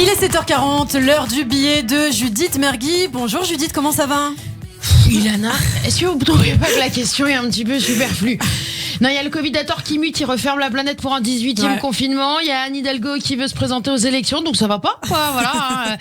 Il est 7h40, l'heure du billet de Judith Mergui. Bonjour Judith, comment ça va ? Ilana, est-ce que vous ne trouvez pas que la question est un petit peu superflue ? Non, il y a le Covidator qui mute, il referme la planète pour un 18e confinement. Il y a Anne Hidalgo qui veut se présenter aux élections, donc ça va pas, quoi, voilà.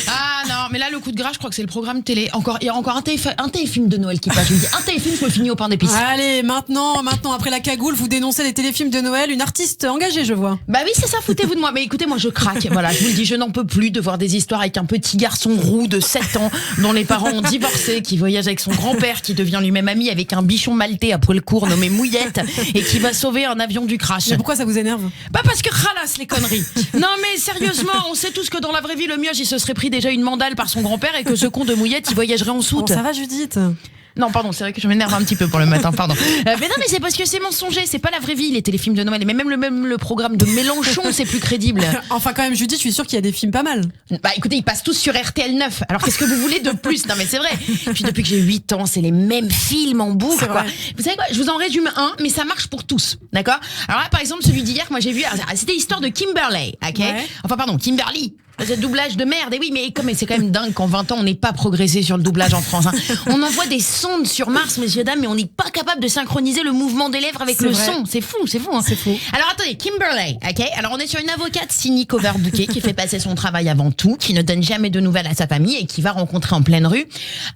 Ah non, mais là, le coup de grâce, je crois que c'est le programme télé. Il y a encore un téléfilm de Noël qui passe. Je me dis, un téléfilm, je le finis au pain d'épices. Allez, maintenant, après la cagoule, vous dénoncez les téléfilms de Noël. Une artiste engagée, je vois. Bah oui, c'est ça, foutez-vous de moi. Mais écoutez, moi, je craque. Voilà, je vous le dis, je n'en peux plus de voir des histoires avec un petit garçon roux de 7 ans, dont les parents ont divorcé, qui voyage avec son grand-père, qui devient lui-même ami avec un bichon maltais à poil court nommé Mouillette, et qui va sauver un avion du crash. Mais pourquoi ça vous énerve ? Bah parce que ralasse les conneries. Non mais sérieusement, on sait tous que dans la vraie vie, le mioche, il se serait pris déjà une mandale par son grand-père et que ce con de Mouillette, il voyagerait en soute. Bon, ça va Judith ? Non, pardon, c'est vrai que je m'énerve un petit peu pour le matin, pardon. Mais non, mais c'est parce que c'est mensonger, c'est pas la vraie vie, les téléfilms de Noël. Mais même le programme de Mélenchon, c'est plus crédible. Enfin, quand même, Judith, je suis sûre qu'il y a des films pas mal. Bah écoutez, ils passent tous sur RTL 9. Alors qu'est-ce que vous voulez de plus ? Non, mais c'est vrai. Puis depuis que j'ai 8 ans, c'est les mêmes films en boucle, quoi. Vous savez quoi ? Je vous en résume un, mais ça marche pour tous. D'accord ? Alors là, par exemple, celui d'hier que moi j'ai vu, c'était l'histoire de Kimberly, ok ? Ouais. Enfin, pardon, Kimberly. C'est doublage de merde, et oui, mais c'est quand même dingue qu'en 20 ans on n'ait pas progressé sur le doublage en France. Hein. On envoie des sondes sur Mars, messieurs dames, mais on n'est pas capable de synchroniser le mouvement des lèvres avec le son. C'est fou. Hein. C'est fou. Alors attendez, Kimberly, ok ? Alors on est sur une avocate cynique overbookée qui fait passer son travail avant tout, qui ne donne jamais de nouvelles à sa famille et qui va rencontrer en pleine rue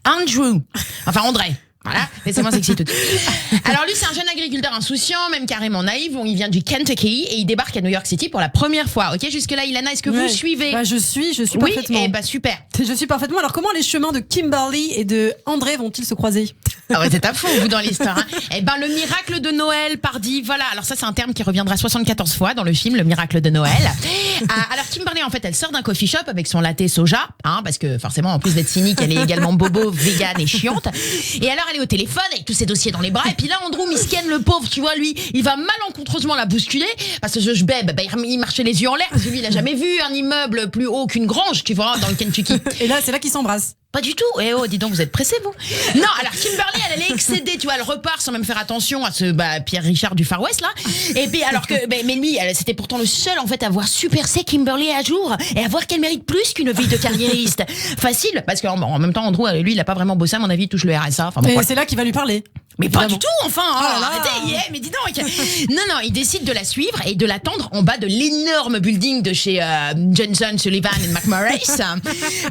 Andrew, enfin André. Voilà, laissez-moi sexy tout de suite. Alors lui, c'est un jeune agriculteur insouciant, même carrément naïf. Il vient du Kentucky et il débarque à New York City pour la première fois. Ok, jusque-là, Ilana, est-ce que vous suivez ? Bah, je suis Oui, parfaitement. et bah super. Je suis parfaitement. Alors, comment les chemins de Kimberly et de André vont-ils se croiser ? Ah ouais, c'est à fond, vous, dans l'histoire. Hein. Eh ben, le miracle de Noël, pardi. Voilà. Alors ça, c'est un terme qui reviendra 74 fois dans le film, le miracle de Noël. Alors, Kimberly, en fait, elle sort d'un coffee shop avec son latte soja, hein, parce que forcément, en plus d'être cynique, elle est également bobo, vegan et chiante. Et alors, elle est au téléphone avec tous ses dossiers dans les bras. Et puis là, Andrew Misken, le pauvre, tu vois, lui, il va malencontreusement la bousculer, parce que je bèbe, il marchait les yeux en l'air, parce que lui, il a jamais vu un immeuble plus haut qu'une grange, tu vois, dans le Kentucky. Et là, c'est là qu'ils s'embrassent. Pas du tout. Eh oh, dis donc, vous êtes pressés, vous. Non, alors Kimberly, elle est excédée, tu vois, elle repart sans même faire attention à ce Pierre Richard du Far West là. Et puis alors que, mais lui, c'était pourtant le seul en fait à voir super sec Kimberly à jour et à voir qu'elle mérite plus qu'une vie de carriériste. Facile, parce qu'en même temps, Andrew, lui, il a pas vraiment bossé à mon avis, il touche le RSA. Enfin, bon, et c'est là qu'il va lui parler. Mais pas du tout, enfin, Oh là là. arrêtez, mais dis donc. Non, il décide de la suivre et de l'attendre en bas de l'énorme building de chez Johnson, Sullivan et McMurray.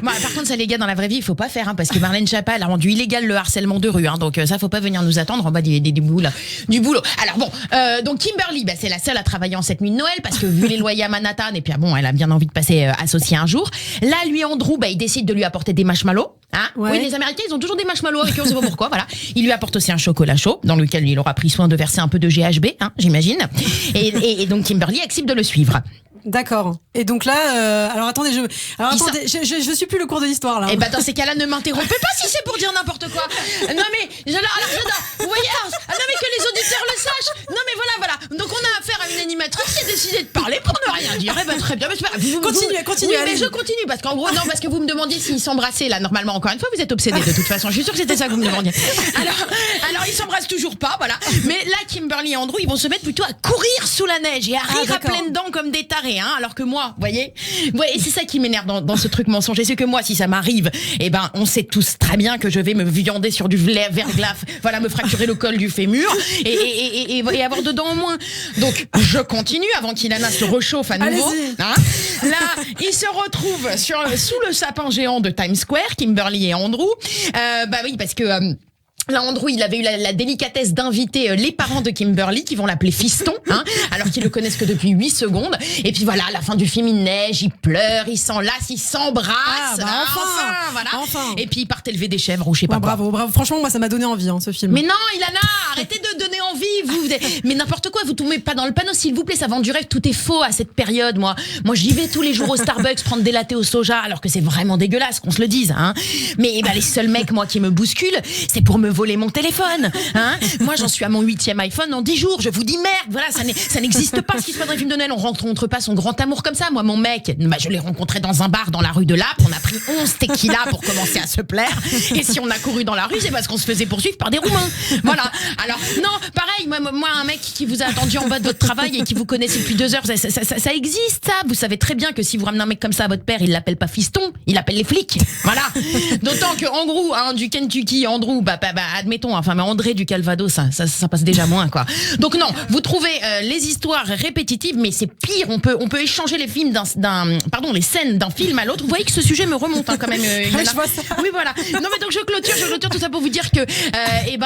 Bon, par contre, ça, les gars, dans la vraie vie, il faut pas faire, hein, parce que Marlène Schiappa, elle a rendu illégal le harcèlement de rue, hein, donc ça, faut pas venir nous attendre en bas du boulot. Alors bon, donc Kimberly, c'est la seule à travailler en cette nuit de Noël, parce que vu les loyers à Manhattan, et puis bon, elle a bien envie de passer associée un jour. Là, lui, Andrew, il décide de lui apporter des marshmallows. Hein. Ouais. Oui, les Américains, ils ont toujours des marshmallows avec eux, on sait pas pourquoi, voilà. Il lui apporte aussi un chocolat chaud, dans lequel il aura pris soin de verser un peu de GHB, hein, j'imagine. Et donc Kimberly accepte de le suivre. D'accord. Et donc là, alors attendez, je suis plus le cours de l'histoire là. Et bah dans ces cas-là, ne m'interrompez pas si c'est pour dire n'importe quoi. Non mais j'adore. Vous voyez, non mais que les auditeurs le sachent. Non mais voilà. Donc on a affaire à une animatrice qui a décidé de parler pour ne rien dire. Et bah très bien. Mais c'est pas grave. Continuez. Oui, mais je continue parce qu'en gros non, parce que vous me demandiez s'ils s'embrassaient là. Normalement, encore une fois, vous êtes obsédés de toute façon. Je suis sûre que c'était ça que vous me demandiez. Alors ils s'embrassent toujours pas, voilà. Mais là, Kimberly et Andrew, ils vont se mettre plutôt à courir sous la neige et à rire à pleines dents comme des tarés. Hein, alors que moi, vous voyez, et c'est ça qui m'énerve dans ce truc mensonger, c'est que moi, si ça m'arrive, on sait tous très bien que je vais me viander sur du verglas, voilà, me fracturer le col du fémur et avoir dedans en moins. Donc, je continue avant qu'Ilana se réchauffe à nouveau. Hein. Là, ils se retrouvent sous le sapin géant de Times Square, Kimberly et Andrew. Oui, parce que là, Andrew, il avait eu la délicatesse d'inviter les parents de Kimberly, qui vont l'appeler fiston, hein, alors qu'ils le connaissent que depuis 8 secondes. Et puis voilà, à la fin du film, il neige, il pleure, il s'enlace, il s'embrasse. Enfin. Et puis ils partent élever des chèvres ou je sais pas quoi. Bravo. Franchement, moi, ça m'a donné envie, hein, ce film. Mais non, Ilana, arrêtez de donner envie. Mais n'importe quoi, vous tombez pas dans le panneau, s'il vous plaît, ça vend du rêve. Tout est faux à cette période, moi. Moi, j'y vais tous les jours au Starbucks prendre des lattés au soja, alors que c'est vraiment dégueulasse, qu'on se le dise, hein. Mais les seuls mecs, moi, qui me bousculent, c'est pour me voler mon téléphone. Hein, moi, j'en suis à mon 8e iPhone en 10 jours. Je vous dis merde. Voilà, ça n'existe pas ce qui se passe dans les films de Noël. On rencontre pas son grand amour comme ça. Moi, mon mec, je l'ai rencontré dans un bar dans la rue de Lappe. On a pris 11 tequilas pour commencer à se plaire. Et si on a couru dans la rue, c'est parce qu'on se faisait poursuivre par des Roumains. Voilà. Alors, non, pareil, moi, un mec qui vous a attendu en bas de votre travail et qui vous connaissait depuis 2 heures, ça existe, ça. Vous savez très bien que si vous ramenez un mec comme ça à votre père, il l'appelle pas fiston, il appelle les flics. Voilà. D'autant que Andrew, du Kentucky, Andrew, admettons, mais André du Calvados, ça passe déjà moins, quoi. Donc non, vous trouvez les histoires répétitives, mais c'est pire. On peut échanger les films les scènes d'un film à l'autre. Vous voyez que ce sujet me remonte quand même. Je vois ça. Oui, voilà. Non, mais donc je clôture tout ça pour vous dire que,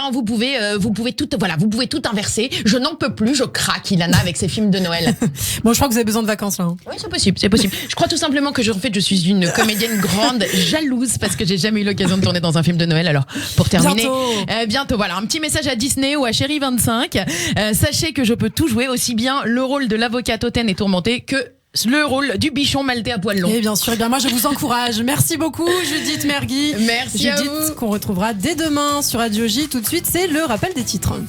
vous pouvez tout inverser. Je n'en peux plus, je craque, Ilana, avec ces films de Noël. Bon, je crois que vous avez besoin de vacances là. Oui, c'est possible. Je crois tout simplement que je suis une comédienne grande, jalouse, parce que j'ai jamais eu l'occasion de tourner dans un film de Noël. Alors, pour terminer, bientôt, voilà, un petit message à Disney ou à Chérie 25. Sachez que je peux tout jouer, aussi bien le rôle de l'avocate hautaine et tourmentée que le rôle du bichon maltais à poil long. Et bien sûr, moi je vous encourage. Merci beaucoup Judith Mergui. Merci à vous. Judith qu'on retrouvera dès demain sur Radio J. Tout de suite, c'est le rappel des titres.